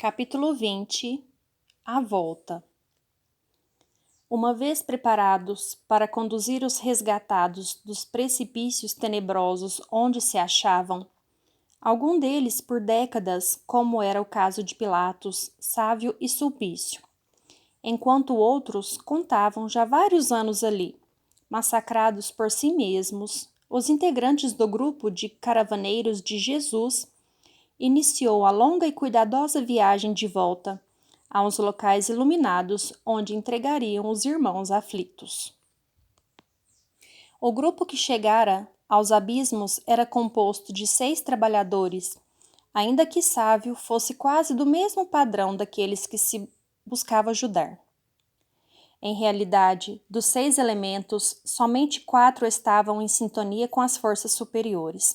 Capítulo 20. A volta. Uma vez preparados para conduzir os resgatados dos precipícios tenebrosos onde se achavam, algum deles por décadas, como era o caso de Pilatos, Sávio e Sulpício, enquanto outros contavam já vários anos ali, massacrados por si mesmos, os integrantes do grupo de caravaneiros de Jesus iniciou a longa e cuidadosa viagem de volta aos locais iluminados onde entregariam os irmãos aflitos. O grupo que chegara aos abismos era composto de 6 trabalhadores, ainda que Sávio fosse quase do mesmo padrão daqueles que se buscava ajudar. Em realidade, dos 6 elementos, somente 4 estavam em sintonia com as forças superiores,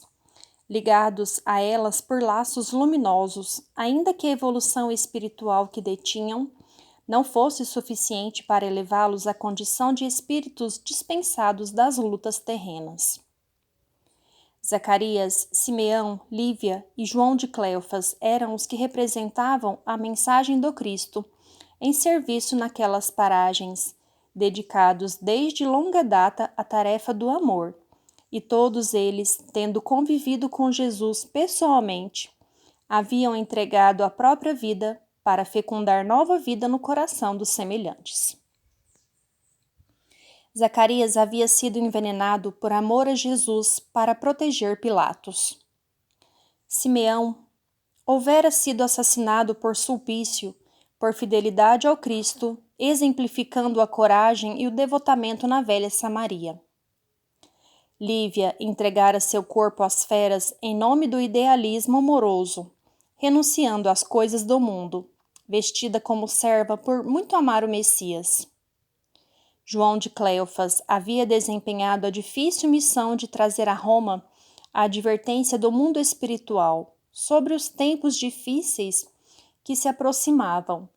ligados a elas por laços luminosos, ainda que a evolução espiritual que detinham não fosse suficiente para elevá-los à condição de espíritos dispensados das lutas terrenas. Zacarias, Simeão, Lívia e João de Cleofas eram os que representavam a mensagem do Cristo em serviço naquelas paragens, dedicados desde longa data à tarefa do amor, e todos eles, tendo convivido com Jesus pessoalmente, haviam entregado a própria vida para fecundar nova vida no coração dos semelhantes. Zacarias havia sido envenenado por amor a Jesus para proteger Pilatos. Simeão houvera sido assassinado por Sulpício por fidelidade ao Cristo, exemplificando a coragem e o devotamento na velha Samaria. Lívia entregara seu corpo às feras em nome do idealismo amoroso, renunciando às coisas do mundo, vestida como serva por muito amar o Messias. João de Cleofas havia desempenhado a difícil missão de trazer a Roma a advertência do mundo espiritual sobre os tempos difíceis que se aproximavam,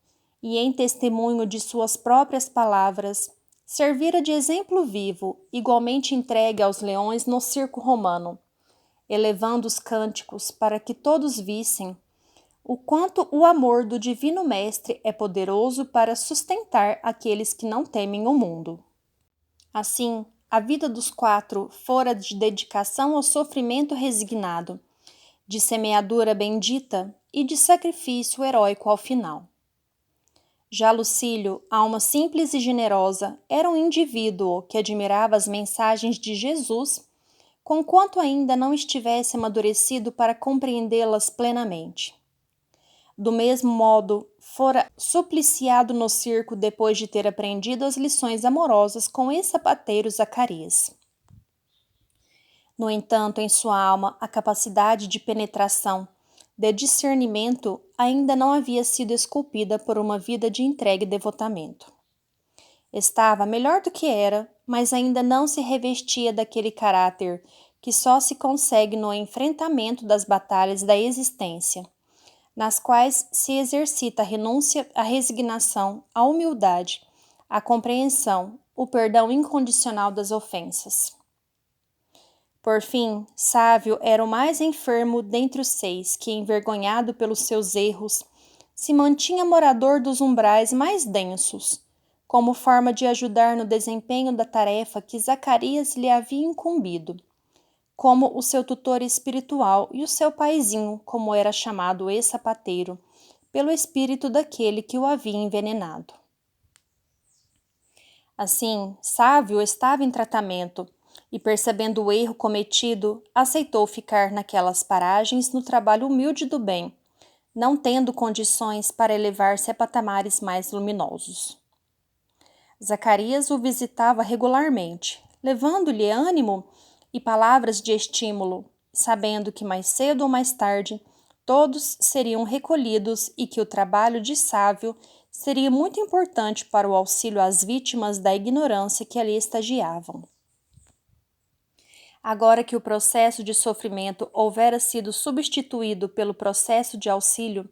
e em testemunho de suas próprias palavras, servira de exemplo vivo, igualmente entregue aos leões no circo romano, elevando os cânticos para que todos vissem o quanto o amor do Divino Mestre é poderoso para sustentar aqueles que não temem o mundo. Assim, a vida dos 4 fora de dedicação ao sofrimento resignado, de semeadura bendita e de sacrifício heróico ao final. Já Lucílio, alma simples e generosa, era um indivíduo que admirava as mensagens de Jesus, conquanto ainda não estivesse amadurecido para compreendê-las plenamente. Do mesmo modo, fora supliciado no circo depois de ter aprendido as lições amorosas com ex-sapateiro Zacarias. No entanto, em sua alma, a capacidade de penetração, de discernimento, ainda não havia sido esculpida por uma vida de entrega e devotamento. Estava melhor do que era, mas ainda não se revestia daquele caráter que só se consegue no enfrentamento das batalhas da existência, nas quais se exercita a renúncia, a resignação, a humildade, a compreensão, o perdão incondicional das ofensas. Por fim, Sávio era o mais enfermo dentre os 6, que, envergonhado pelos seus erros, se mantinha morador dos umbrais mais densos, como forma de ajudar no desempenho da tarefa que Zacarias lhe havia incumbido, como o seu tutor espiritual e o seu paizinho, como era chamado o ex-sapateiro, pelo espírito daquele que o havia envenenado. Assim, Sávio estava em tratamento e, percebendo o erro cometido, aceitou ficar naquelas paragens no trabalho humilde do bem, não tendo condições para elevar-se a patamares mais luminosos. Zacarias o visitava regularmente, levando-lhe ânimo e palavras de estímulo, sabendo que mais cedo ou mais tarde todos seriam recolhidos e que o trabalho de Sávio seria muito importante para o auxílio às vítimas da ignorância que ali estagiavam. Agora que o processo de sofrimento houvera sido substituído pelo processo de auxílio,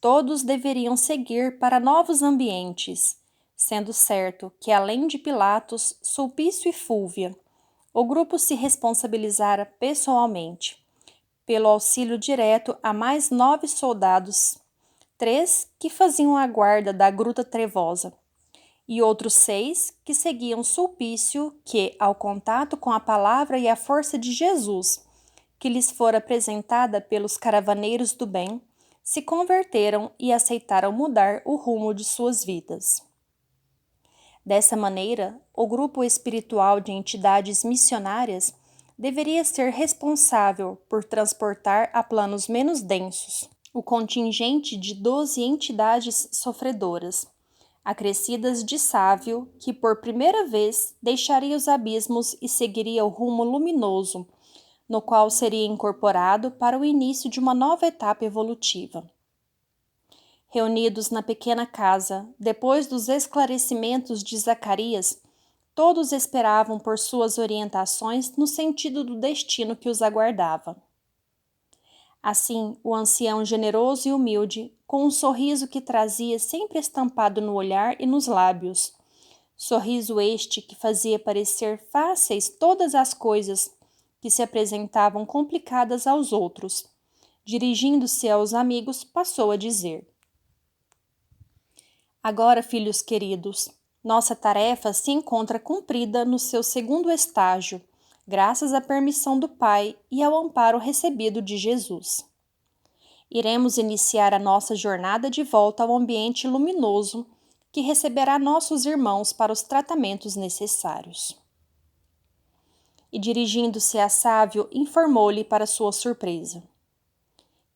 todos deveriam seguir para novos ambientes, sendo certo que, além de Pilatos, Sulpício e Fúlvia, o grupo se responsabilizara pessoalmente pelo auxílio direto a mais 9 soldados 3 que faziam a guarda da Gruta Trevosa, e outros 6 que seguiam Sulpício, que, ao contato com a palavra e a força de Jesus, que lhes fora apresentada pelos caravaneiros do bem, se converteram e aceitaram mudar o rumo de suas vidas. Dessa maneira, o grupo espiritual de entidades missionárias deveria ser responsável por transportar a planos menos densos o contingente de 12 entidades sofredoras, acrescidas de sábio, que por primeira vez deixaria os abismos e seguiria o rumo luminoso, no qual seria incorporado para o início de uma nova etapa evolutiva. Reunidos na pequena casa, depois dos esclarecimentos de Zacarias, todos esperavam por suas orientações no sentido do destino que os aguardava. Assim, o ancião generoso e humilde, com um sorriso que trazia sempre estampado no olhar e nos lábios, sorriso este que fazia parecer fáceis todas as coisas que se apresentavam complicadas aos outros, dirigindo-se aos amigos, passou a dizer: Agora, filhos queridos, nossa tarefa se encontra cumprida no seu segundo estágio, graças à permissão do Pai e ao amparo recebido de Jesus. Iremos iniciar a nossa jornada de volta ao ambiente luminoso que receberá nossos irmãos para os tratamentos necessários. E dirigindo-se a Sávio, informou-lhe para sua surpresa: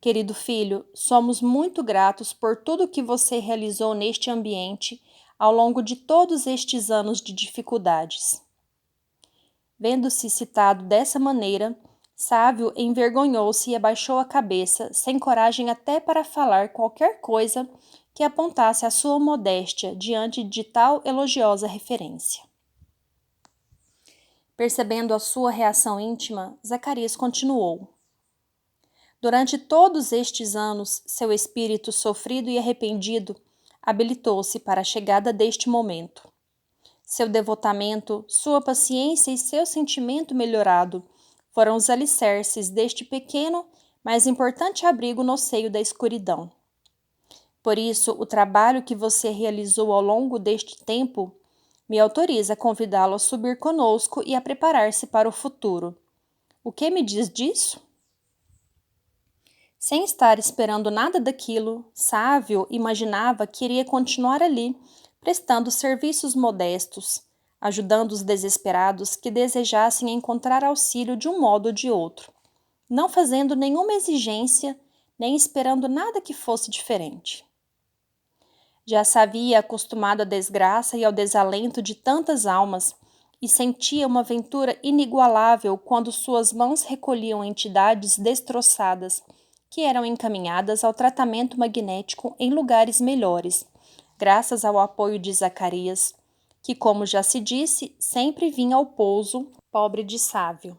Querido filho, somos muito gratos por tudo que você realizou neste ambiente ao longo de todos estes anos de dificuldades. Vendo-se citado dessa maneira, Sávio envergonhou-se e abaixou a cabeça, sem coragem até para falar qualquer coisa que apontasse a sua modéstia diante de tal elogiosa referência. Percebendo a sua reação íntima, Zacarias continuou: Durante todos estes anos, seu espírito sofrido e arrependido habilitou-se para a chegada deste momento. Seu devotamento, sua paciência e seu sentimento melhorado foram os alicerces deste pequeno, mas importante abrigo no seio da escuridão. Por isso, o trabalho que você realizou ao longo deste tempo me autoriza a convidá-lo a subir conosco e a preparar-se para o futuro. O que me diz disso? Sem estar esperando nada daquilo, Sávio imaginava que iria continuar ali, prestando serviços modestos, ajudando os desesperados que desejassem encontrar auxílio de um modo ou de outro, não fazendo nenhuma exigência, nem esperando nada que fosse diferente. Já se havia acostumado à desgraça e ao desalento de tantas almas e sentia uma ventura inigualável quando suas mãos recolhiam entidades destroçadas que eram encaminhadas ao tratamento magnético em lugares melhores, graças ao apoio de Zacarias, que, como já se disse, sempre vinha ao pouso, pobre de Sávio.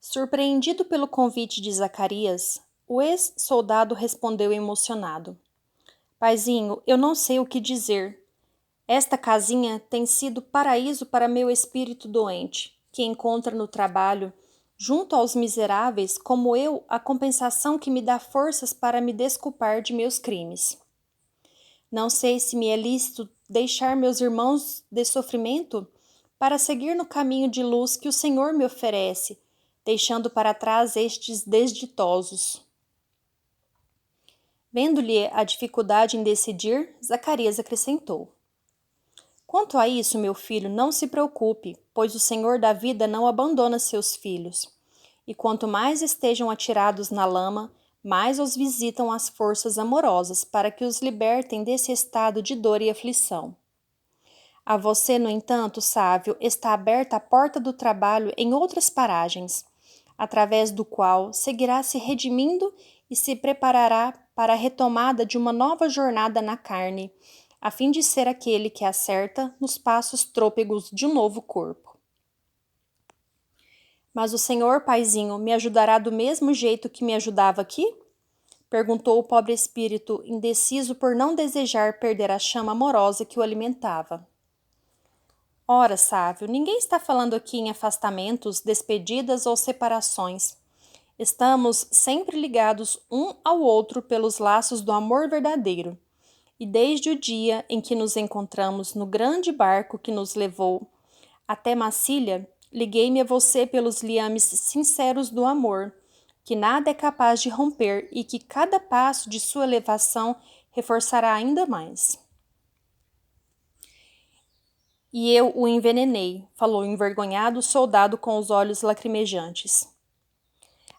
Surpreendido pelo convite de Zacarias, o ex-soldado respondeu emocionado: Paizinho, eu não sei o que dizer. Esta casinha tem sido paraíso para meu espírito doente, que encontra no trabalho, junto aos miseráveis como eu, a compensação que me dá forças para me desculpar de meus crimes. Não sei se me é lícito deixar meus irmãos de sofrimento para seguir no caminho de luz que o Senhor me oferece, deixando para trás estes desditosos. Vendo-lhe a dificuldade em decidir, Zacarias acrescentou: Quanto a isso, meu filho, não se preocupe, pois o Senhor da vida não abandona seus filhos. E quanto mais estejam atirados na lama, mais os visitam as forças amorosas para que os libertem desse estado de dor e aflição. A você, no entanto, sábio, está aberta a porta do trabalho em outras paragens, através do qual seguirá se redimindo e se preparará para a retomada de uma nova jornada na carne, a fim de ser aquele que acerta nos passos trôpegos de um novo corpo. Mas o senhor, paizinho, me ajudará do mesmo jeito que me ajudava aqui? Perguntou o pobre espírito, indeciso por não desejar perder a chama amorosa que o alimentava. Ora, sábio, ninguém está falando aqui em afastamentos, despedidas ou separações. Estamos sempre ligados um ao outro pelos laços do amor verdadeiro. E desde o dia em que nos encontramos no grande barco que nos levou até Massília, liguei-me a você pelos liames sinceros do amor, que nada é capaz de romper e que cada passo de sua elevação reforçará ainda mais. E eu o envenenei, falou o envergonhado soldado com os olhos lacrimejantes,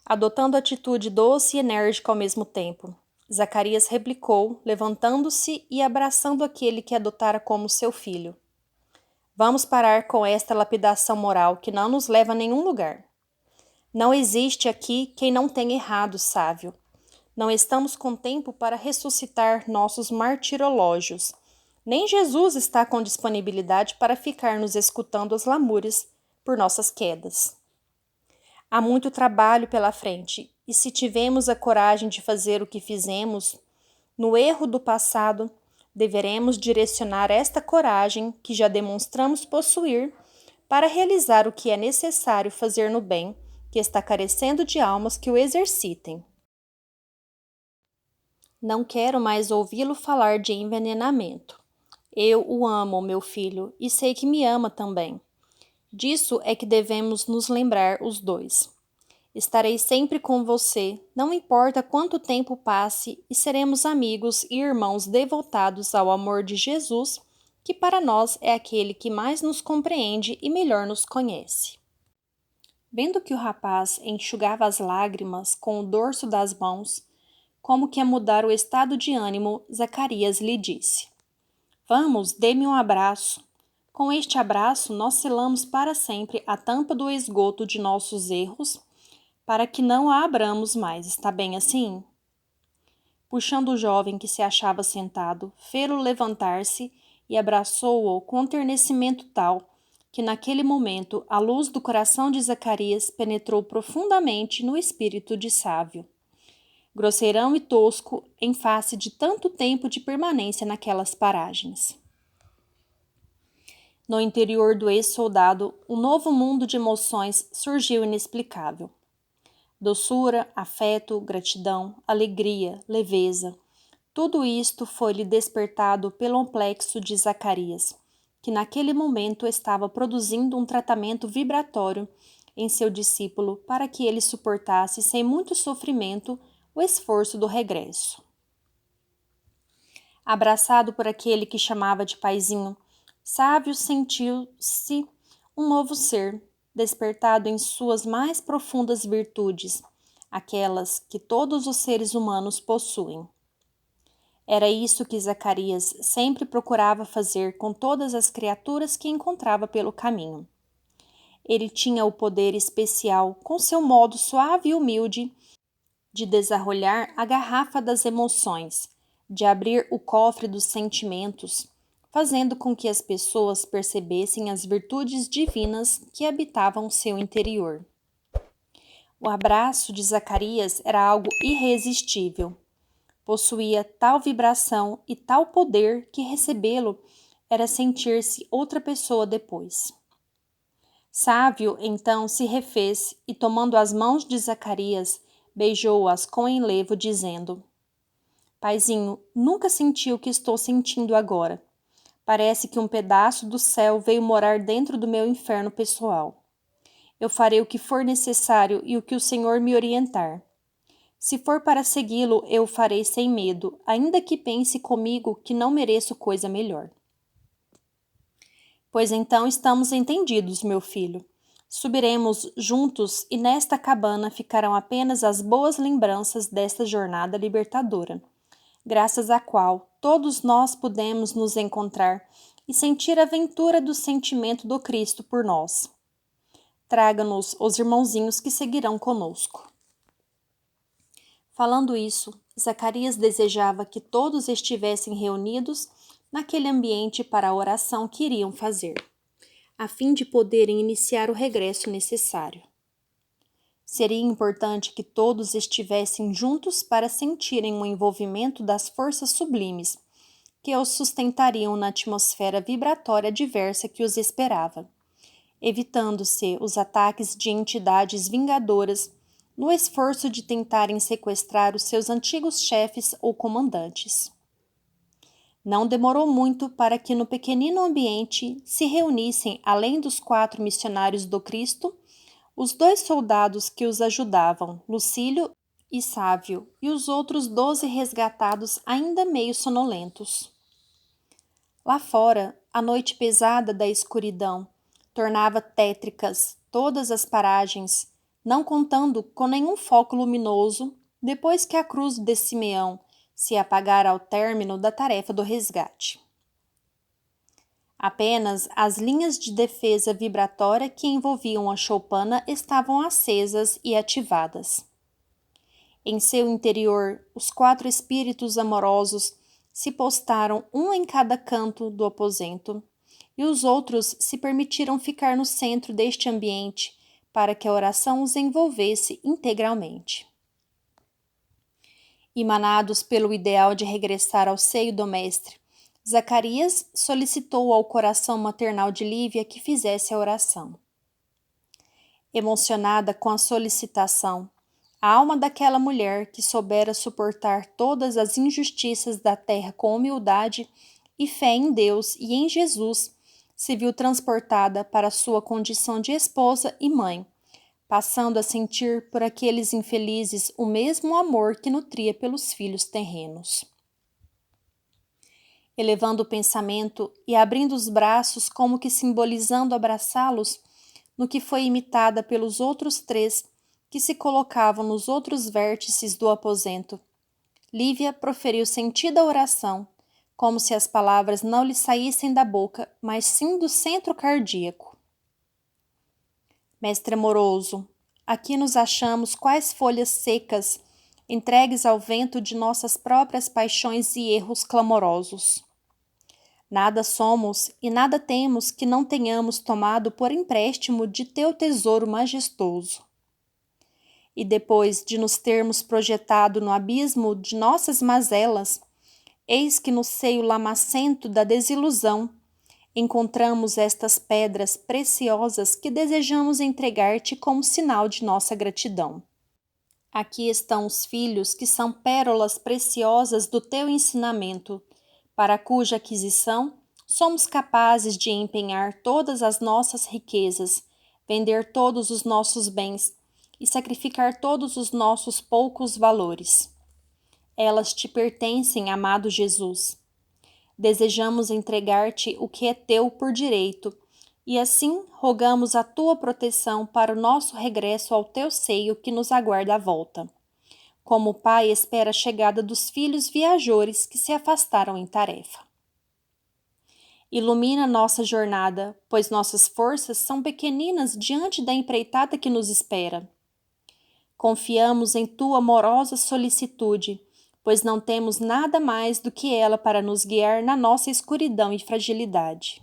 adotando atitude doce e enérgica ao mesmo tempo. Zacarias replicou, levantando-se e abraçando aquele que adotara como seu filho. Vamos parar com esta lapidação moral que não nos leva a nenhum lugar. Não existe aqui quem não tenha errado, sábio. Não estamos com tempo para ressuscitar nossos martirológios. Nem Jesus está com disponibilidade para ficar nos escutando as lamúrias por nossas quedas. Há muito trabalho pela frente, e se tivermos a coragem de fazer o que fizemos, no erro do passado, deveremos direcionar esta coragem que já demonstramos possuir para realizar o que é necessário fazer no bem, que está carecendo de almas que o exercitem. Não quero mais ouvi-lo falar de envenenamento. Eu o amo, meu filho, e sei que me ama também. Disso é que devemos nos lembrar os dois. Estarei sempre com você, não importa quanto tempo passe, e seremos amigos e irmãos devotados ao amor de Jesus, que para nós é aquele que mais nos compreende e melhor nos conhece. Vendo que o rapaz enxugava as lágrimas com o dorso das mãos, como que a mudar o estado de ânimo, Zacarias lhe disse: Vamos, dê-me um abraço. Com este abraço, nós selamos para sempre a tampa do esgoto de nossos erros, para que não a abramos mais, está bem assim? Puxando o jovem que se achava sentado, fê-lo levantar-se e abraçou-o com enternecimento tal que naquele momento a luz do coração de Zacarias penetrou profundamente no espírito de Sávio, grosseirão e tosco em face de tanto tempo de permanência naquelas paragens. No interior do ex-soldado, um novo mundo de emoções surgiu inexplicável. Doçura, afeto, gratidão, alegria, leveza. Tudo isto foi-lhe despertado pelo complexo de Zacarias, que naquele momento estava produzindo um tratamento vibratório em seu discípulo para que ele suportasse sem muito sofrimento o esforço do regresso. Abraçado por aquele que chamava de paizinho, Sávio sentiu-se um novo ser, despertado em suas mais profundas virtudes, aquelas que todos os seres humanos possuem. Era isso que Zacarias sempre procurava fazer com todas as criaturas que encontrava pelo caminho. Ele tinha o poder especial, com seu modo suave e humilde, de desarrolhar a garrafa das emoções, de abrir o cofre dos sentimentos, fazendo com que as pessoas percebessem as virtudes divinas que habitavam seu interior. O abraço de Zacarias era algo irresistível. Possuía tal vibração e tal poder que recebê-lo era sentir-se outra pessoa depois. Sávio então se refez e, tomando as mãos de Zacarias, beijou-as com enlevo, dizendo: Paizinho, nunca senti o que estou sentindo agora. Parece que um pedaço do céu veio morar dentro do meu inferno pessoal. Eu farei o que for necessário e o que o Senhor me orientar. Se for para segui-lo, eu o farei sem medo, ainda que pense comigo que não mereço coisa melhor. Pois então estamos entendidos, meu filho. Subiremos juntos e nesta cabana ficarão apenas as boas lembranças desta jornada libertadora, graças à qual todos nós pudemos nos encontrar e sentir a ventura do sentimento do Cristo por nós. Traga-nos os irmãozinhos que seguirão conosco. Falando isso, Zacarias desejava que todos estivessem reunidos naquele ambiente para a oração que iriam fazer, a fim de poderem iniciar o regresso necessário. Seria importante que todos estivessem juntos para sentirem o envolvimento das forças sublimes que os sustentariam na atmosfera vibratória diversa que os esperava, evitando-se os ataques de entidades vingadoras no esforço de tentarem sequestrar os seus antigos chefes ou comandantes. Não demorou muito para que no pequenino ambiente se reunissem, além dos 4 missionários do Cristo, os 2 soldados que os ajudavam, Lucílio e Sávio, e os outros 12 resgatados ainda meio sonolentos. Lá fora, a noite pesada da escuridão tornava tétricas todas as paragens, não contando com nenhum foco luminoso depois que a cruz de Simeão se apagara ao término da tarefa do resgate. Apenas as linhas de defesa vibratória que envolviam a choupana estavam acesas e ativadas. Em seu interior, os 4 espíritos amorosos se postaram um em cada canto do aposento, e os outros se permitiram ficar no centro deste ambiente para que a oração os envolvesse integralmente. Emanados pelo ideal de regressar ao seio do Mestre, Zacarias solicitou ao coração maternal de Lívia que fizesse a oração. Emocionada com a solicitação, a alma daquela mulher que soubera suportar todas as injustiças da terra com humildade e fé em Deus e em Jesus se viu transportada para sua condição de esposa e mãe, passando a sentir por aqueles infelizes o mesmo amor que nutria pelos filhos terrenos. Elevando o pensamento e abrindo os braços como que simbolizando abraçá-los, no que foi imitada pelos outros 3 que se colocavam nos outros vértices do aposento, Lívia proferiu sentida oração, como se as palavras não lhe saíssem da boca, mas sim do centro cardíaco. Mestre amoroso, aqui nos achamos quais folhas secas, entregues ao vento de nossas próprias paixões e erros clamorosos. Nada somos e nada temos que não tenhamos tomado por empréstimo de teu tesouro majestoso. E depois de nos termos projetado no abismo de nossas mazelas, eis que no seio lamacento da desilusão encontramos estas pedras preciosas que desejamos entregar-te como sinal de nossa gratidão. Aqui estão os filhos que são pérolas preciosas do teu ensinamento, para cuja aquisição somos capazes de empenhar todas as nossas riquezas, vender todos os nossos bens e sacrificar todos os nossos poucos valores. Elas te pertencem, amado Jesus. Desejamos entregar-te o que é teu por direito, e assim rogamos a tua proteção para o nosso regresso ao teu seio que nos aguarda à volta, como o pai espera a chegada dos filhos viajores que se afastaram em tarefa. Ilumina nossa jornada, pois nossas forças são pequeninas diante da empreitada que nos espera. Confiamos em tua amorosa solicitude, pois não temos nada mais do que ela para nos guiar na nossa escuridão e fragilidade.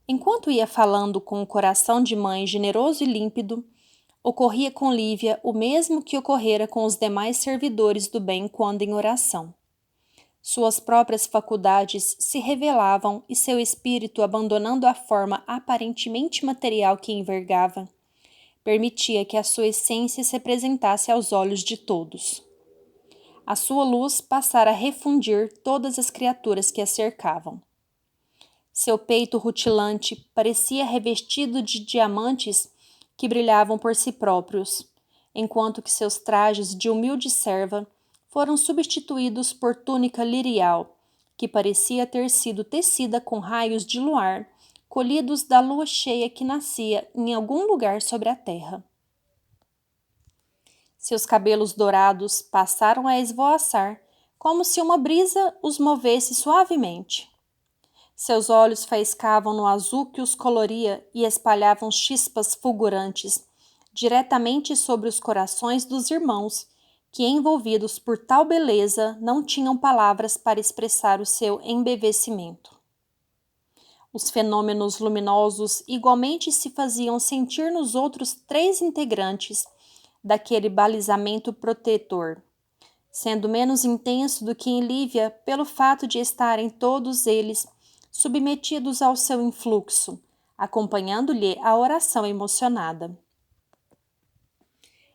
Enquanto ia falando com o coração de mãe generoso e límpido, ocorria com Lívia o mesmo que ocorrera com os demais servidores do bem quando em oração. Suas próprias faculdades se revelavam e seu espírito, abandonando a forma aparentemente material que envergava, permitia que a sua essência se apresentasse aos olhos de todos. A sua luz passara a refundir todas as criaturas que a cercavam. Seu peito rutilante parecia revestido de diamantes que brilhavam por si próprios, enquanto que seus trajes de humilde serva foram substituídos por túnica lirial, que parecia ter sido tecida com raios de luar colhidos da lua cheia que nascia em algum lugar sobre a terra. Seus cabelos dourados passaram a esvoaçar, como se uma brisa os movesse suavemente. Seus olhos faiscavam no azul que os coloria e espalhavam chispas fulgurantes, diretamente sobre os corações dos irmãos, que, envolvidos por tal beleza, não tinham palavras para expressar o seu embevecimento. Os fenômenos luminosos igualmente se faziam sentir nos outros 3 integrantes daquele balizamento protetor, sendo menos intenso do que em Lívia pelo fato de estarem todos eles submetidos ao seu influxo, acompanhando-lhe a oração emocionada.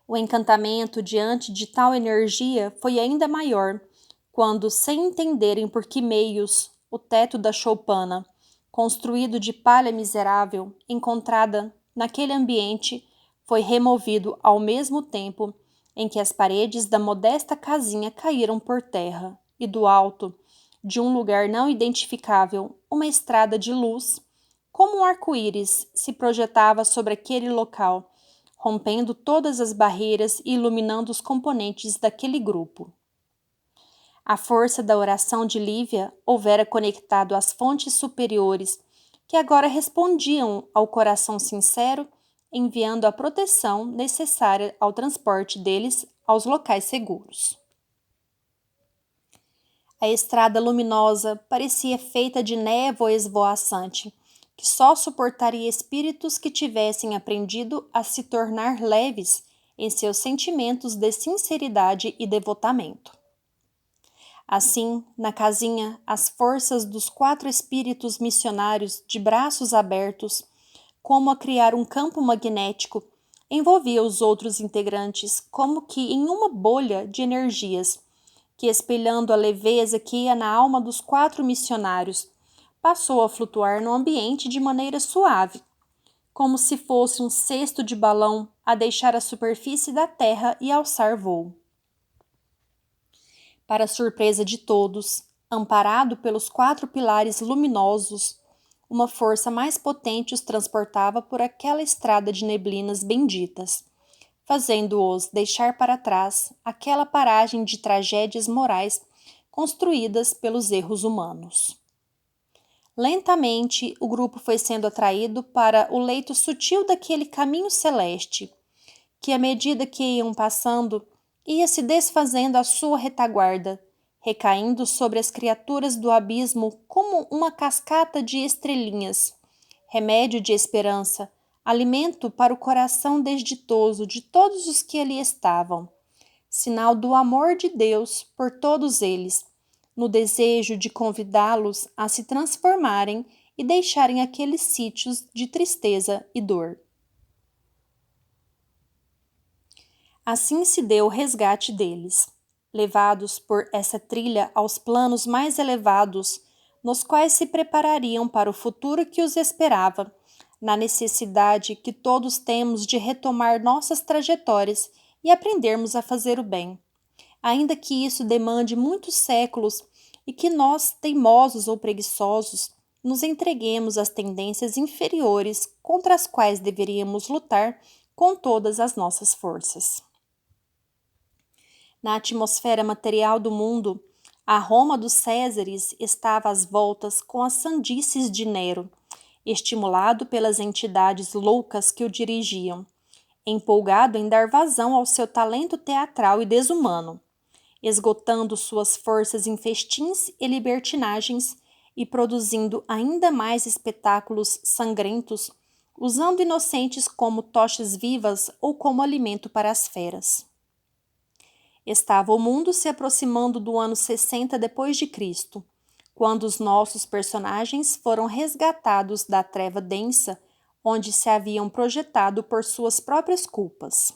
O encantamento diante de tal energia foi ainda maior, quando, sem entenderem por que meios, o teto da choupana, construído de palha miserável, encontrada naquele ambiente, foi removido ao mesmo tempo em que as paredes da modesta casinha caíram por terra, e do alto, de um lugar não identificável, uma estrada de luz, como um arco-íris, se projetava sobre aquele local, rompendo todas as barreiras e iluminando os componentes daquele grupo. A força da oração de Lívia houvera conectado às fontes superiores, que agora respondiam ao coração sincero, enviando a proteção necessária ao transporte deles aos locais seguros. A estrada luminosa parecia feita de névoa esvoaçante, que só suportaria espíritos que tivessem aprendido a se tornar leves em seus sentimentos de sinceridade e devotamento. Assim, na casinha, as forças dos 4 espíritos missionários de braços abertos, como a criar um campo magnético, envolvia os outros integrantes como que em uma bolha de energias, que, espelhando a leveza que ia na alma dos 4 missionários, passou a flutuar no ambiente de maneira suave, como se fosse um cesto de balão a deixar a superfície da terra e alçar voo. Para a surpresa de todos, amparado pelos 4 pilares luminosos, uma força mais potente os transportava por aquela estrada de neblinas benditas, fazendo-os deixar para trás aquela paragem de tragédias morais construídas pelos erros humanos. Lentamente, o grupo foi sendo atraído para o leito sutil daquele caminho celeste, que, à medida que iam passando, ia se desfazendo à sua retaguarda, recaindo sobre as criaturas do abismo como uma cascata de estrelinhas, remédio de esperança, alimento para o coração desditoso de todos os que ali estavam, sinal do amor de Deus por todos eles, no desejo de convidá-los a se transformarem e deixarem aqueles sítios de tristeza e dor. Assim se deu o resgate deles, levados por essa trilha aos planos mais elevados, nos quais se preparariam para o futuro que os esperava, na necessidade que todos temos de retomar nossas trajetórias e aprendermos a fazer o bem, ainda que isso demande muitos séculos e que nós, teimosos ou preguiçosos, nos entreguemos às tendências inferiores contra as quais deveríamos lutar com todas as nossas forças. Na atmosfera material do mundo, a Roma dos Césares estava às voltas com as sandices de Nero, estimulado pelas entidades loucas que o dirigiam, empolgado em dar vazão ao seu talento teatral e desumano, esgotando suas forças em festins e libertinagens e produzindo ainda mais espetáculos sangrentos, usando inocentes como tochas vivas ou como alimento para as feras. Estava o mundo se aproximando do ano 60 depois de Cristo, quando os nossos personagens foram resgatados da treva densa onde se haviam projetado por suas próprias culpas.